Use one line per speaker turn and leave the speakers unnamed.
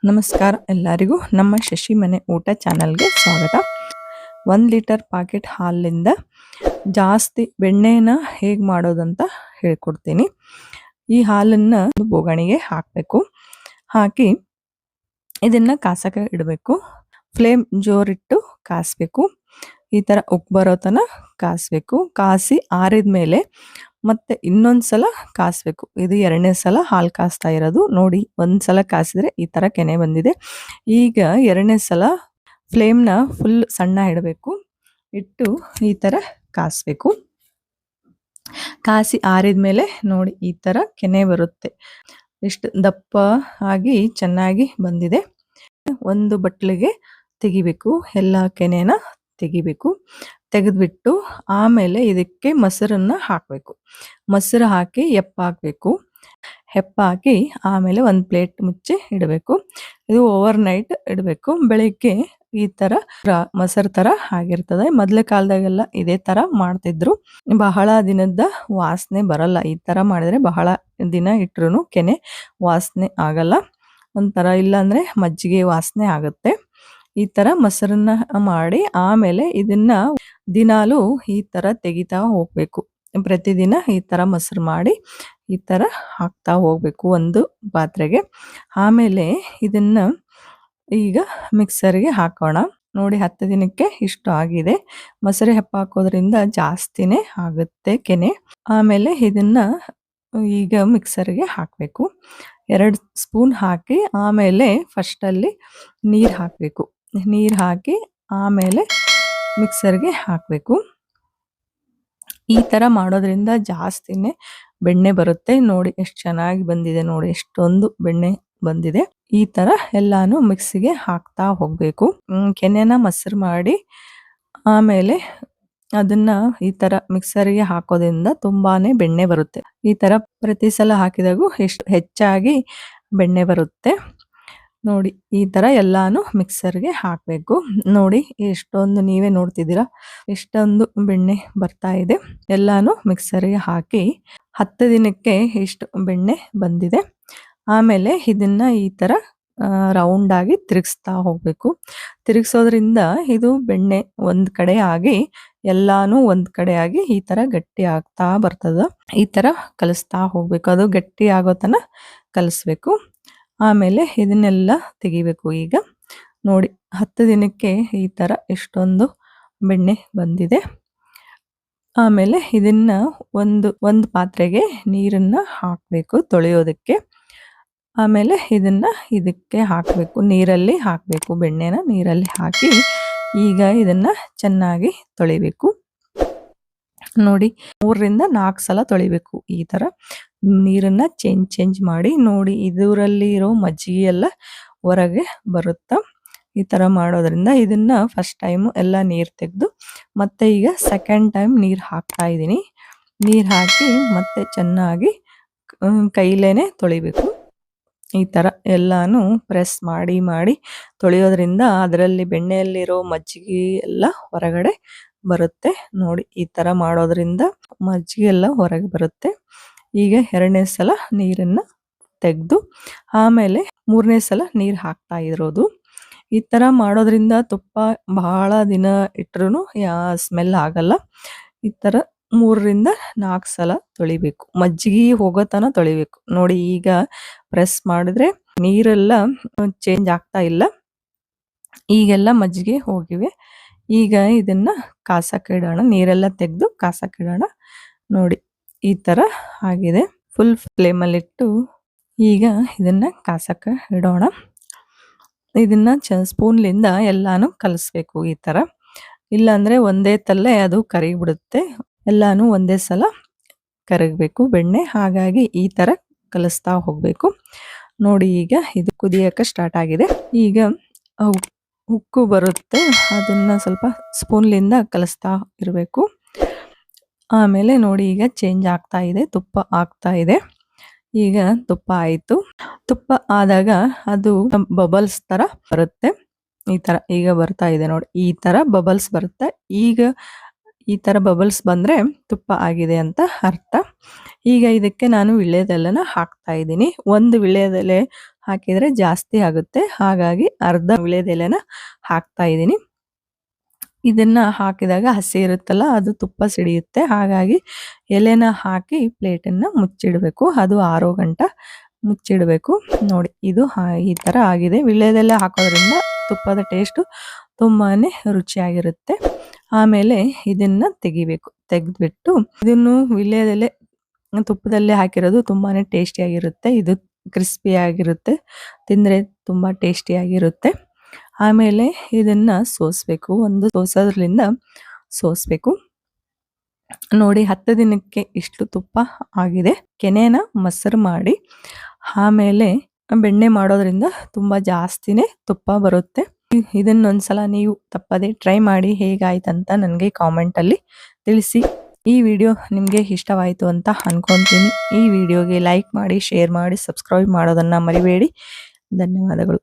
ನಮಸ್ಕಾರ ಎಲ್ಲರಿಗೂ ನಮ್ಮ ಶಶಿ ಮನೆ ಊಟ ಚಾನಲ್ಗೆ ಸ್ವಾಗತ. 1 ಲೀಟರ್ ಪಾಕೆಟ್ ಹಾಲಿಂದ ಜಾಸ್ತಿ ಬೆಣ್ಣೆನ ಹೇಗೆ ಮಾಡೋದಂತ ಹೇಳ್ಕೊಡ್ತೀನಿ. ಈ ಹಾಲನ್ನು ಬೋಗಣಿಗೆ ಹಾಕಬೇಕು. ಹಾಕಿ ಇದನ್ನ ಕಾಸಕ್ಕೆ ಇಡಬೇಕು. ಫ್ಲೇಮ್ ಜೋರಿಟ್ಟು ಕಾಸಬೇಕು. ಈ ಥರ ಉಪ್ಪು ಬರೋ ತನಕ ಕಾಸಬೇಕು. ಕಾಸಿ ಆರಿದ ಮೇಲೆ ಮತ್ತೆ ಇನ್ನೊಂದ್ಸಲ ಕಾಸಬೇಕು. ಇದು 2ನೇ ಸಲ ಹಾಲು ಕಾಸ್ತಾ ಇರೋದು. ನೋಡಿ, ಒಂದ್ಸಲ ಕಾಸಿದ್ರೆ ಈ ಥರ ಕೆನೆ ಬಂದಿದೆ. ಈಗ 2ನೇ ಸಲ ಫ್ಲೇಮ್ನ ಫುಲ್ ಸಣ್ಣ ಇಡಬೇಕು. ಇಟ್ಟು ಈ ಥರ ಕಾಸಬೇಕು. ಕಾಸಿ ಆರಿದ ಮೇಲೆ ನೋಡಿ ಈ ಥರ ಕೆನೆ ಬರುತ್ತೆ. ಎಷ್ಟು ದಪ್ಪ ಆಗಿ ಚೆನ್ನಾಗಿ ಬಂದಿದೆ. ಒಂದು ಬಟ್ಲಿಗೆ ತೆಗಿಬೇಕು. ಎಲ್ಲ ಕೆನೆನ ತೆಗಿಬೇಕು. ತೆಗೆದ್ಬಿಟ್ಟು ಆಮೇಲೆ ಇದಕ್ಕೆ ಮೊಸರನ್ನ ಹಾಕಬೇಕು. ಮೊಸರು ಹಾಕಿ ಹೆಪ್ಪಾಕಬೇಕು. ಹೆಪ್ಪಾಕಿ ಆಮೇಲೆ ಒಂದು ಪ್ಲೇಟ್ ಮುಚ್ಚಿ ಇಡಬೇಕು. ಇದು ಓವರ್ ನೈಟ್ ಇಡಬೇಕು. ಬೆಳಿಗ್ಗೆ ಈ ಥರ ಮೊಸರು ಥರ ಆಗಿರ್ತದೆ. ಮೊದಲ ಕಾಲದಾಗೆಲ್ಲ ಇದೇ ಥರ ಮಾಡ್ತಿದ್ರು. ಬಹಳ ದಿನದ ವಾಸನೆ ಬರಲ್ಲ. ಈ ಥರ ಮಾಡಿದ್ರೆ ಬಹಳ ದಿನ ಇಟ್ರು ಕೆನೆ ವಾಸನೆ ಆಗಲ್ಲ. ಒಂಥರ ಇಲ್ಲಾಂದರೆ ಮಜ್ಜಿಗೆ ವಾಸನೆ ಆಗುತ್ತೆ. ಈ ಥರ ಮೊಸರನ್ನ ಮಾಡಿ ಆಮೇಲೆ ಇದನ್ನ ದಿನಾಲೂ ಈ ಥರ ತೆಗಿತಾ ಹೋಗಬೇಕು. ಪ್ರತಿದಿನ ಈ ಥರ ಮೊಸರು ಮಾಡಿ ಈ ಥರ ಹಾಕ್ತಾ ಹೋಗಬೇಕು ಒಂದು ಪಾತ್ರೆಗೆ. ಆಮೇಲೆ ಇದನ್ನ ಈಗ ಮಿಕ್ಸರ್ಗೆ ಹಾಕೋಣ. ನೋಡಿ, 10 ದಿನಕ್ಕೆ ಇಷ್ಟು ಆಗಿದೆ. ಮೊಸರು ಹೆಪ್ಪಾಕೋದ್ರಿಂದ ಜಾಸ್ತಿನೇ ಆಗುತ್ತೆ ಕೆನೆ. ಆಮೇಲೆ ಇದನ್ನ ಈಗ ಮಿಕ್ಸರ್ಗೆ ಹಾಕಬೇಕು. 2 ಸ್ಪೂನ್ ಹಾಕಿ ಆಮೇಲೆ ಫಸ್ಟಲ್ಲಿ ನೀರು ಹಾಕಬೇಕು. ನೀರು ಹಾಕಿ ಆಮೇಲೆ ಮಿಕ್ಸರ್ಗೆ ಹಾಕಬೇಕು. ಈ ಥರ ಮಾಡೋದ್ರಿಂದ ಜಾಸ್ತಿನೇ ಬೆಣ್ಣೆ ಬರುತ್ತೆ. ನೋಡಿ ಎಷ್ಟು ಚೆನ್ನಾಗಿ ಬಂದಿದೆ. ನೋಡಿ ಎಷ್ಟೊಂದು ಬೆಣ್ಣೆ ಬಂದಿದೆ. ಈ ಥರ ಎಲ್ಲಾನು ಮಿಕ್ಸಿಗೆ ಹಾಕ್ತಾ ಹೋಗಬೇಕು. ಕೆನೆನ ಮೊಸರು ಮಾಡಿ ಆಮೇಲೆ ಅದನ್ನ ಈ ಥರ ಮಿಕ್ಸರ್ಗೆ ಹಾಕೋದ್ರಿಂದ ತುಂಬಾನೇ ಬೆಣ್ಣೆ ಬರುತ್ತೆ. ಈ ಥರ ಪ್ರತಿ ಸಲ ಹಾಕಿದಾಗೂ ಎಷ್ಟು ಹೆಚ್ಚಾಗಿ ಬೆಣ್ಣೆ ಬರುತ್ತೆ. ನೋಡಿ, ಈ ಥರ ಎಲ್ಲಾನು ಮಿಕ್ಸರ್ಗೆ ಹಾಕಬೇಕು. ನೋಡಿ ಎಷ್ಟೊಂದು, ನೀವೇ ನೋಡ್ತಿದ್ದೀರಾ ಎಷ್ಟೊಂದು ಬೆಣ್ಣೆ ಬರ್ತಾ ಇದೆ. ಎಲ್ಲಾನು ಮಿಕ್ಸರ್ಗೆ ಹಾಕಿ 10 ದಿನಕ್ಕೆ ಇಷ್ಟು ಬೆಣ್ಣೆ ಬಂದಿದೆ. ಆಮೇಲೆ ಇದನ್ನ ಈ ಥರ ರೌಂಡ್ ಆಗಿ ತಿರುಗಿಸ್ತಾ ಹೋಗಬೇಕು. ತಿರುಗಿಸೋದ್ರಿಂದ ಇದು ಬೆಣ್ಣೆ ಒಂದು ಕಡೆ ಆಗಿ ಎಲ್ಲಾನು ಒಂದು ಕಡೆ ಆಗಿ ಈ ಥರ ಗಟ್ಟಿ ಆಗ್ತಾ ಬರ್ತದ. ಈ ಥರ ಕಲಿಸ್ತಾ ಹೋಗ್ಬೇಕು. ಅದು ಗಟ್ಟಿ ಆಗೋ ತನಕ ಕಲಿಸ್ಬೇಕು. ಆಮೇಲೆ ಇದನ್ನೆಲ್ಲ ತೆಗಿಬೇಕು. ಈಗ ನೋಡಿ, 10 ದಿನಕ್ಕೆ ಈ ಥರ ಎಷ್ಟೊಂದು ಬೆಣ್ಣೆ ಬಂದಿದೆ. ಆಮೇಲೆ ಇದನ್ನ ಒಂದು ಪಾತ್ರೆಗೆ ನೀರನ್ನ ಹಾಕಬೇಕು ತೊಳೆಯೋದಕ್ಕೆ. ಆಮೇಲೆ ಇದನ್ನ ಇದಕ್ಕೆ ಹಾಕಬೇಕು. ನೀರಲ್ಲಿ ಹಾಕಬೇಕು. ಬೆಣ್ಣೆನ ನೀರಲ್ಲಿ ಹಾಕಿ ಈಗ ಇದನ್ನ ಚೆನ್ನಾಗಿ ತೊಳಿಬೇಕು. ನೋಡಿ, 3 ರಿಂದ 4 ಸಲ ತೊಳಿಬೇಕು. ಈ ಥರ ನೀರನ್ನ ಚೇಂಜ್ ಮಾಡಿ. ನೋಡಿ, ಇದರಲ್ಲಿ ಇರೋ ಮಜ್ಜಿಗೆ ಎಲ್ಲ ಹೊರಗೆ ಬರುತ್ತಾ. ಈ ಥರ ಮಾಡೋದ್ರಿಂದ ಇದನ್ನ ಫಸ್ಟ್ ಟೈಮು ಎಲ್ಲ ನೀರು ತೆಗೆದು ಮತ್ತೆ ಈಗ ಸೆಕೆಂಡ್ ಟೈಮ್ ನೀರು ಹಾಕ್ತಾ ಇದ್ದೀನಿ. ನೀರು ಹಾಕಿ ಮತ್ತೆ ಚೆನ್ನಾಗಿ ಕೈಲೇನೆ ತೊಳಿಬೇಕು. ಈ ಥರ ಎಲ್ಲಾನು ಪ್ರೆಸ್ ಮಾಡಿ ತೊಳೆಯೋದ್ರಿಂದ ಅದರಲ್ಲಿ ಬೆಣ್ಣೆಯಲ್ಲಿರೋ ಮಜ್ಜಿಗೆ ಎಲ್ಲ ಹೊರಗಡೆ ಬರುತ್ತೆ. ನೋಡಿ, ಈ ಥರ ಮಾಡೋದ್ರಿಂದ ಮಜ್ಜಿಗೆ ಎಲ್ಲ ಹೊರಗೆ ಬರುತ್ತೆ. ಈಗ 2ನೇ ಸಲ ನೀರನ್ನು ತೆಗೆದು ಆಮೇಲೆ 3ನೇ ಸಲ ನೀರು ಹಾಕ್ತಾ ಇರೋದು. ಈ ಥರ ಮಾಡೋದ್ರಿಂದ ತುಪ್ಪ ಬಹಳ ದಿನ ಇಟ್ಟರು ಸ್ಮೆಲ್ ಆಗಲ್ಲ. ಈ ಥರ 3 ರಿಂದ 4 ಸಲ ತೊಳಿಬೇಕು. ಮಜ್ಜಿಗೆ ಹೋಗೋ ತನಕ ತೊಳಿಬೇಕು. ನೋಡಿ, ಈಗ ಪ್ರೆಸ್ ಮಾಡಿದ್ರೆ ನೀರೆಲ್ಲ ಚೇಂಜ್ ಆಗ್ತಾ ಇಲ್ಲ. ಈಗೆಲ್ಲ ಮಜ್ಜಿಗೆ ಹೋಗಿವೆ. ಈಗ ಇದನ್ನ ಕಾಸಕ್ಕೆ ಇಡೋಣ. ನೀರೆಲ್ಲ ತೆಗೆದು ಕಾಸಕ್ಕೆ ಇಡೋಣ. ನೋಡಿ, ಈ ಥರ ಆಗಿದೆ. ಫುಲ್ ಫ್ಲೇಮಲ್ಲಿಟ್ಟು ಈಗ ಇದನ್ನ ಕಾಸಕ್ಕೆ ಇಡೋಣ. ಇದನ್ನ ಸ್ಪೂನ್ಲಿಂದ ಎಲ್ಲಾನು ಕಲಿಸ್ಬೇಕು. ಈ ಥರ ಇಲ್ಲಾಂದರೆ ಒಂದೇ ತಲ್ಲೇ ಅದು ಕರಗಿಬಿಡುತ್ತೆ. ಎಲ್ಲಾನು ಒಂದೇ ಸಲ ಕರಗಬೇಕು ಬೆಣ್ಣೆ. ಹಾಗಾಗಿ ಈ ಥರ ಕಲಿಸ್ತಾ ಹೋಗಬೇಕು. ನೋಡಿ, ಈಗ ಇದು ಕುದಿಯೋಕೆ ಸ್ಟಾರ್ಟ್ ಆಗಿದೆ. ಈಗ ಉಕ್ಕು ಬರುತ್ತೆ. ಅದನ್ನ ಸ್ವಲ್ಪ ಸ್ಪೂನ್ಲಿಂದ ಕಲಿಸ್ತಾ ಇರಬೇಕು. ಆಮೇಲೆ ನೋಡಿ, ಈಗ ಚೇಂಜ್ ಆಗ್ತಾ ಇದೆ. ತುಪ್ಪ ಆಗ್ತಾ ಇದೆ. ಈಗ ತುಪ್ಪ ಆಯಿತು. ತುಪ್ಪ ಆದಾಗ ಅದು ಬಬಲ್ಸ್ ಥರ ಬರುತ್ತೆ. ಈ ಥರ ಈಗ ಬರ್ತಾ ಇದೆ ನೋಡಿ. ಈ ಥರ ಬಬಲ್ಸ್ ಬರುತ್ತೆ. ಈಗ ಈ ಥರ ಬಬಲ್ಸ್ ಬಂದರೆ ತುಪ್ಪ ಆಗಿದೆ ಅಂತ ಅರ್ಥ. ಈಗ ಇದಕ್ಕೆ ನಾನು ವೀಳ್ಯದೆಲೆನ ಹಾಕ್ತಾ ಇದ್ದೀನಿ. ಒಂದು ವೀಳ್ಯದೆಲೆ ಹಾಕಿದರೆ ಜಾಸ್ತಿ ಆಗುತ್ತೆ. ಹಾಗಾಗಿ ಅರ್ಧ ವೀಳ್ಯದೆಲೆನ ಹಾಕ್ತಾ ಇದ್ದೀನಿ. ಇದನ್ನ ಹಾಕಿದಾಗ ಹಸಿ ಇರುತ್ತಲ್ಲ ಅದು ತುಪ್ಪ ಸಿಡಿಯುತ್ತೆ. ಹಾಗಾಗಿ ಎಲೆನ ಹಾಕಿ ಪ್ಲೇಟನ್ನು ಮುಚ್ಚಿಡಬೇಕು. ಅದು ಆರೋ ಗಂಟ ಮುಚ್ಚಿಡಬೇಕು. ನೋಡಿ ಇದು ಈ ಥರ ಆಗಿದೆ. ವೀಳ್ಯದೆಲೆ ಹಾಕೋದ್ರಿಂದ ತುಪ್ಪದ ಟೇಸ್ಟು ತುಂಬಾನೇ ರುಚಿಯಾಗಿರುತ್ತೆ. ಆಮೇಲೆ ಇದನ್ನ ತೆಗಿಬೇಕು. ತೆಗೆದ್ಬಿಟ್ಟು ಇದನ್ನು ವೀಳ್ಯದೆಲೆ ತುಪ್ಪದಲ್ಲೇ ಹಾಕಿರೋದು ತುಂಬಾನೇ ಟೇಸ್ಟಿಯಾಗಿರುತ್ತೆ. ಇದು ಕ್ರಿಸ್ಪಿಯಾಗಿರುತ್ತೆ. ತಿಂದರೆ ತುಂಬ ಟೇಸ್ಟಿಯಾಗಿರುತ್ತೆ. ಆಮೇಲೆ ಇದನ್ನ ಸೋಸಬೇಕು. ಒಂದು ಸೋಸೋದ್ರಿಂದ ಸೋಸಬೇಕು. ನೋಡಿ 10 ದಿನಕ್ಕೆ ಇಷ್ಟು ತುಪ್ಪ ಆಗಿದೆ. ಕೆನೆನ ಮೊಸರು ಮಾಡಿ ಆಮೇಲೆ ಬೆಣ್ಣೆ ಮಾಡೋದ್ರಿಂದ ತುಂಬ ಜಾಸ್ತಿನೇ ತುಪ್ಪ ಬರುತ್ತೆ. ಇದನ್ನೊಂದ್ಸಲ ನೀವು ತಪ್ಪದೆ ಟ್ರೈ ಮಾಡಿ ಹೇಗಾಯ್ತಂತ ನನಗೆ ಕಾಮೆಂಟಲ್ಲಿ ತಿಳಿಸಿ. ಈ ವಿಡಿಯೋ ನಿಮಗೆ ಇಷ್ಟವಾಯಿತು ಅಂತ ಅನ್ಕೊತೀನಿ. ಈ ವಿಡಿಯೋಗೆ ಲೈಕ್ ಮಾಡಿ, ಶೇರ್ ಮಾಡಿ, ಸಬ್ಸ್ಕ್ರೈಬ್ ಮಾಡೋದನ್ನು ಮರಿಬೇಡಿ. ಧನ್ಯವಾದಗಳು.